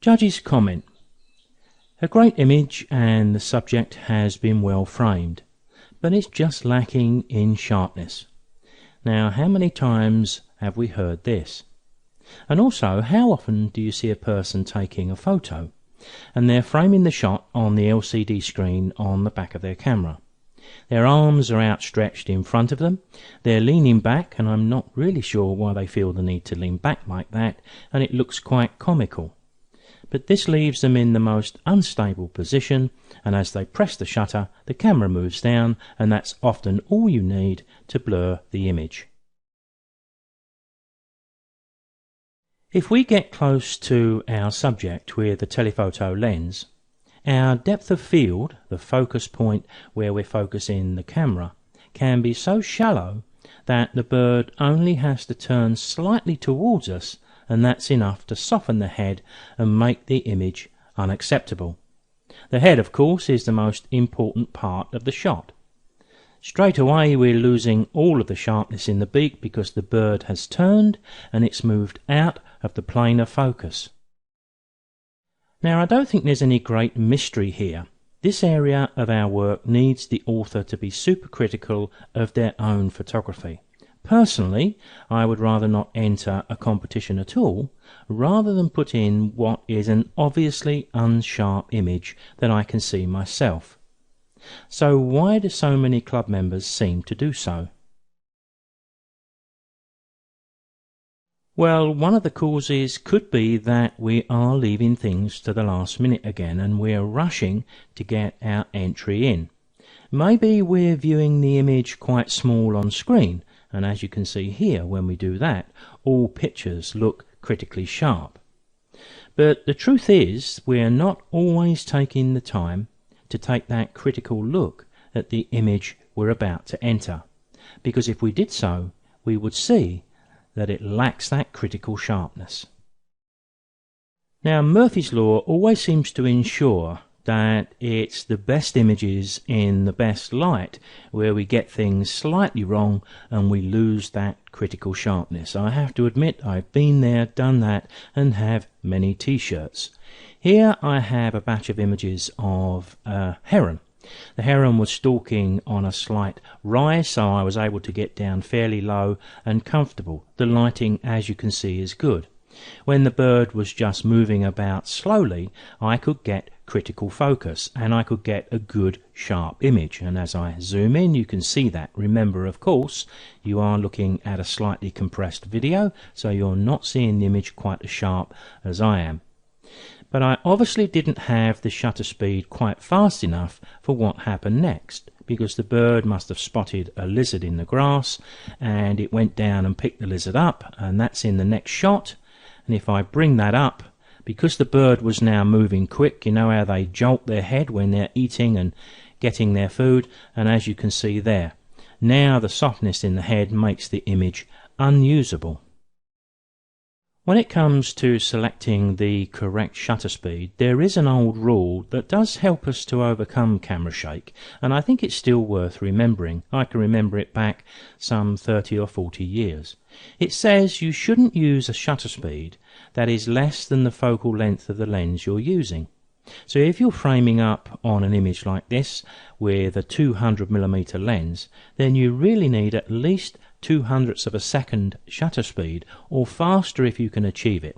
Judge's comment. A great image and the subject has been well framed, but it's just lacking in sharpness. Now, how many times have we heard this? And also, how often do you see a person taking a photo and they're framing the shot on the LCD screen on the back of their camera? Their arms are outstretched in front of them, they're leaning back, and I'm not really sure why they feel the need to lean back like that, and it looks quite comical. But this leaves them in the most unstable position, and as they press the shutter, the camera moves down, and that's often all you need to blur the image. If we get close to our subject with a telephoto lens, our depth of field, the focus point where we're focusing the camera, can be so shallow that the bird only has to turn slightly towards us, and that's enough to soften the head and make the image unacceptable. The head, of course, is the most important part of the shot. Straight away we're losing all of the sharpness in the beak because the bird has turned and it's moved out of the plane of focus. Now, I don't think there's any great mystery here. This area of our work needs the author to be super critical of their own photography. Personally, I would rather not enter a competition at all, rather than put in what is an obviously unsharp image that I can see myself. So why do so many club members seem to do so? Well, one of the causes could be that we are leaving things to the last minute again, and we're rushing to get our entry in. Maybe we're viewing the image quite small on screen, and as you can see here, when we do that, all pictures look critically sharp. But the truth is, we're not always taking the time to take that critical look at the image we're about to enter, because if we did so, we would see that it lacks that critical sharpness. Now, Murphy's Law always seems to ensure that it's the best images in the best light where we get things slightly wrong and we lose that critical sharpness. I have to admit, I've been there, done that, and have many t-shirts. Here I have a batch of images of a heron. The heron was stalking on a slight rise, so I was able to get down fairly low and comfortable. The lighting, as you can see, is good. When the bird was just moving about slowly, I could get critical focus and I could get a good sharp image, and as I zoom in you can see that. Remember, of course, you are looking at a slightly compressed video, so you're not seeing the image quite as sharp as I am. But I obviously didn't have the shutter speed quite fast enough for what happened next, because the bird must have spotted a lizard in the grass and it went down and picked the lizard up, and that's in the next shot. And if I bring that up, because the bird was now moving quick, you know how they jolt their head when they're eating and getting their food, and as you can see there, now the softness in the head makes the image unusable. When it comes to selecting the correct shutter speed, there is an old rule that does help us to overcome camera shake, and I think it's still worth remembering. I can remember it back some 30 or 40 years. It says you shouldn't use a shutter speed that is less than the focal length of the lens you're using. So if you're framing up on an image like this with a 200mm lens, then you really need at least 0.02 of a second shutter speed, or faster if you can achieve it.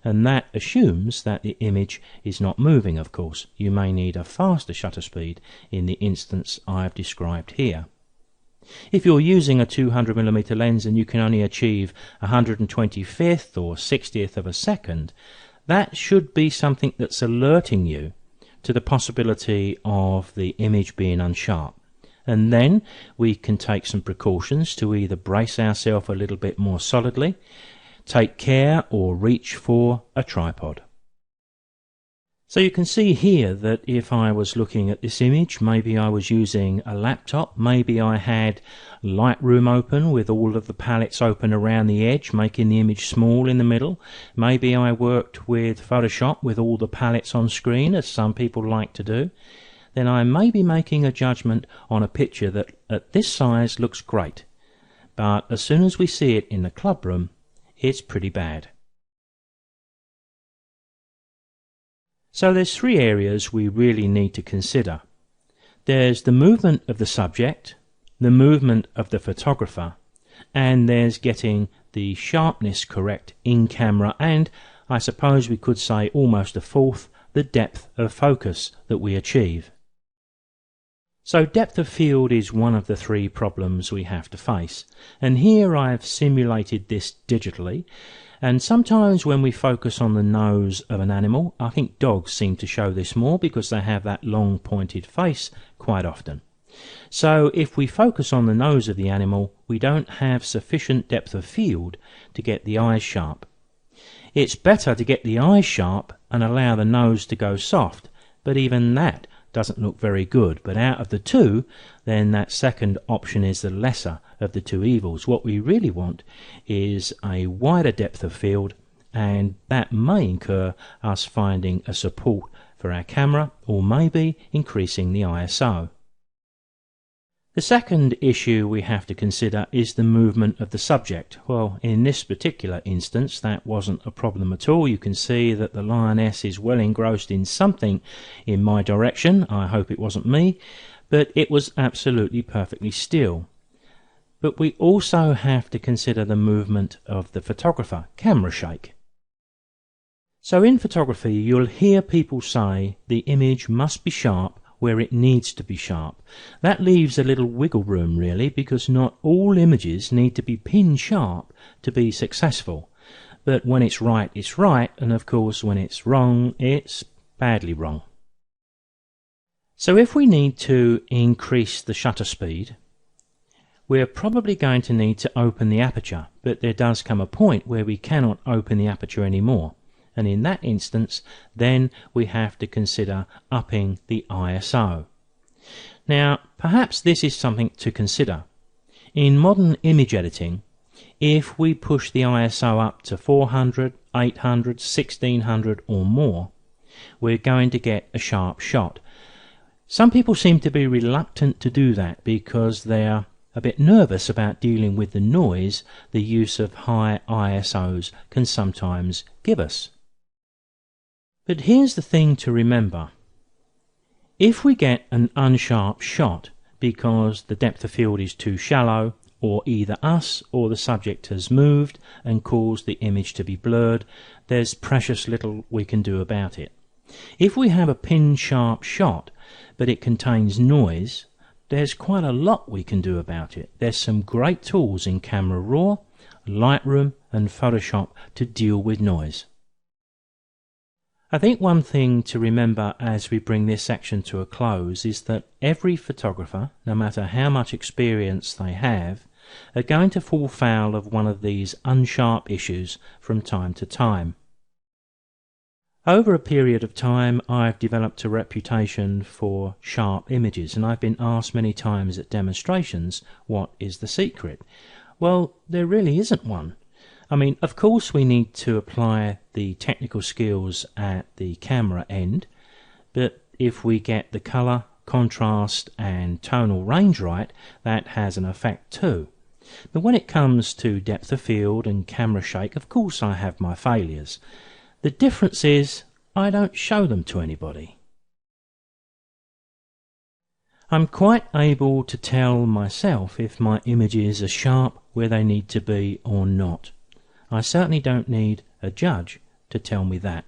And that assumes that the image is not moving, of course. You may need a faster shutter speed in the instance I've described here. If you're using a 200mm lens and you can only achieve 125th or 60th of a second, that should be something that's alerting you to the possibility of the image being unsharp. And then we can take some precautions to either brace ourselves a little bit more solidly, take care, or reach for a tripod. So you can see here that if I was looking at this image, maybe I was using a laptop, maybe I had Lightroom open with all of the palettes open around the edge, making the image small in the middle. Maybe I worked with Photoshop with all the palettes on screen, as some people like to do. Then I may be making a judgment on a picture that at this size looks great, but as soon as we see it in the club room, it's pretty bad. So there's three areas we really need to consider. There's the movement of the subject, the movement of the photographer, and there's getting the sharpness correct in camera, and I suppose we could say almost a fourth, the depth of focus that we achieve. So depth of field is one of the three problems we have to face, and here I've simulated this digitally, and sometimes when we focus on the nose of an animal, I think dogs seem to show this more because they have that long pointed face quite often. So if we focus on the nose of the animal, we don't have sufficient depth of field to get the eyes sharp. It's better to get the eyes sharp and allow the nose to go soft, but even that doesn't look very good. But out of the two, then that second option is the lesser of the two evils. What we really want is a wider depth of field, and that may incur us finding a support for our camera or maybe increasing the ISO. The second issue we have to consider is the movement of the subject. Well, in this particular instance, that wasn't a problem at all. You can see that the lioness is well engrossed in something in my direction. I hope it wasn't me, but it was absolutely perfectly still. But we also have to consider the movement of the photographer, camera shake. So in photography, you'll hear people say the image must be sharp where it needs to be sharp. That leaves a little wiggle room really, because not all images need to be pin sharp to be successful. But when it's right, and of course when it's wrong, it's badly wrong. So if we need to increase the shutter speed, we're probably going to need to open the aperture, but there does come a point where we cannot open the aperture anymore. And in that instance, then we have to consider upping the ISO. Now, perhaps this is something to consider. In modern image editing, if we push the ISO up to 400, 800, 1600 or more, we're going to get a sharp shot. Some people seem to be reluctant to do that because they're a bit nervous about dealing with the noise the use of high ISOs can sometimes give us. But here's the thing to remember. If we get an unsharp shot because the depth of field is too shallow, or either us or the subject has moved and caused the image to be blurred, there's precious little we can do about it. If we have a pin-sharp shot, but it contains noise, there's quite a lot we can do about it. There's some great tools in Camera Raw, Lightroom and Photoshop to deal with noise. I think one thing to remember as we bring this section to a close is that every photographer, no matter how much experience they have, are going to fall foul of one of these unsharp issues from time to time. Over a period of time, I've developed a reputation for sharp images, and I've been asked many times at demonstrations, what is the secret? Well, there really isn't one. I mean, of course we need to apply the technical skills at the camera end, but if we get the colour, contrast and tonal range right, that has an effect too. But when it comes to depth of field and camera shake, of course I have my failures. The difference is I don't show them to anybody. I'm quite able to tell myself if my images are sharp where they need to be or not. I certainly don't need a judge to tell me that.